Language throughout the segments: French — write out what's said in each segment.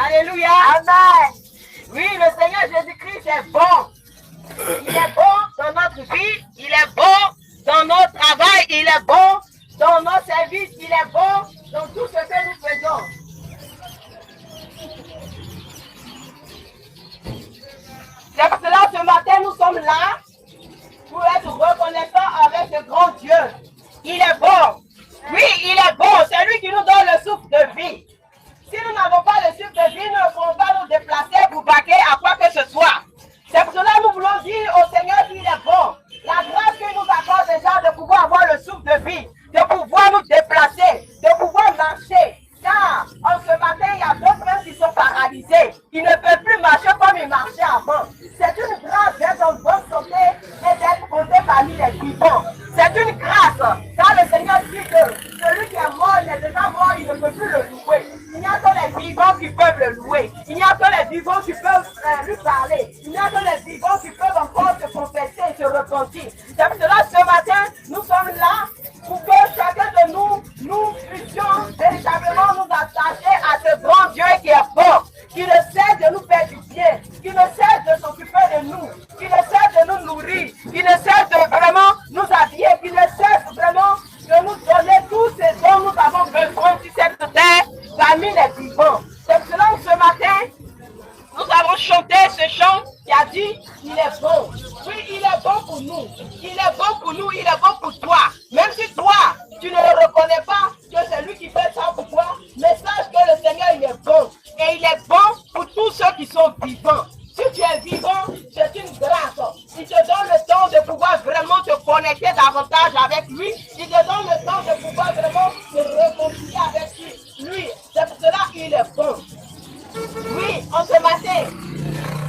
Alléluia. Amen. Oui, le Seigneur Jésus-Christ est bon. Il est bon dans notre vie, il est bon dans notre travail, il est bon dans nos services, il est bon dans tout ce que nous faisons. C'est pour cela ce matin nous sommes là pour être reconnaissants avec ce grand Dieu. Il est bon. Oui, il est bon. C'est lui qui nous donne le souffle de vie. Si nous n'avons pas le souffle de vie, nous ne pourrons pas nous déplacer pour vaquer à quoi que ce soit. C'est pour cela que nous voulons dire au Seigneur qu'il est bon. La grâce qu'il nous accorde déjà de pouvoir avoir le souffle de vie, de pouvoir nous déplacer, de pouvoir marcher. Car en ce matin, il y a d'autres même qui sont paralysés. Ils ne peuvent plus marcher comme ils marchaient avant. C'est une grâce d'être en bonne santé et d'être compté parmi les vivants. C'est une grâce. Car le Seigneur dit que celui qui est mort, il est déjà mort, il ne peut plus le louer. Il n'y a que les vivants qui peuvent le louer. Il n'y a que les vivants qui peuvent lui parler. Il n'y a que les vivants qui peuvent encore se confesser et se repentir. C'est pour cela ce matin, nous sommes là pour que chacun de nous puissions véritablement nous attacher à ce grand Dieu qui est bon, qui ne cesse de nous faire du bien, qui ne cesse de s'occuper de nous, qui ne cesse de nous nourrir, qui ne cesse de vraiment nous habiller, qui ne cesse vraiment de nous donner tout ce dont nous avons besoin sur cette terre parmi les vivants. C'est pour cela que ce matin, nous avons chanté ce chant qui a dit il est bon. Oui, il est bon pour nous. Il est bon pour nous, il est bon pour toi. Même si toi, tu ne le reconnais pas que c'est lui qui fait ça pour toi, mais sache que le Seigneur, il est bon. Et il est bon pour tous ceux qui sont vivants. Si tu es vivant, c'est une grâce. Il te donne le temps de pouvoir vraiment te connecter davantage avec lui. Il te donne le temps de pouvoir vraiment te réconcilier avec lui. C'est pour cela qu'il est bon. Oui, en ce matin,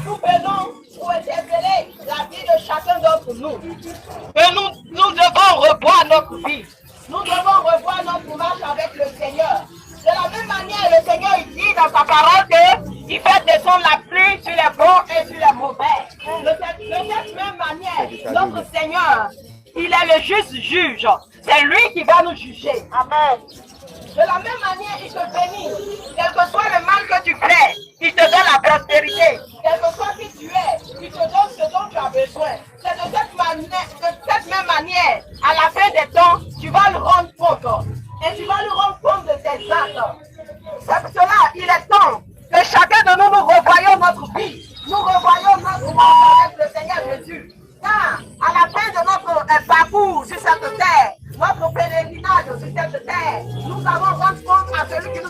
nous venons pour interpeller la vie de chacun d'entre nous. Que nous devons revoir notre vie. Nous devons revoir notre marche avec le Seigneur. De la même manière, le Seigneur il dit dans sa parole qu'il fait descendre la pluie sur les bons et sur les mauvais. De cette même manière, notre Seigneur, il est le juste juge. C'est lui qui va nous juger. Amen. De la même manière, il te bénit. Quel que soit le mal que tu fais, il te donne la prospérité. Quel que soit qui tu es, il te donne ce dont tu as besoin. C'est de cette même manière, à la fin des temps, tu vas lui rendre compte. Et tu vas lui rendre compte de tes actes. C'est pour cela, il est temps que chacun de nous revoyons notre vie. Nous revoyons notre monde avec le Seigneur Jésus. Car à la fin de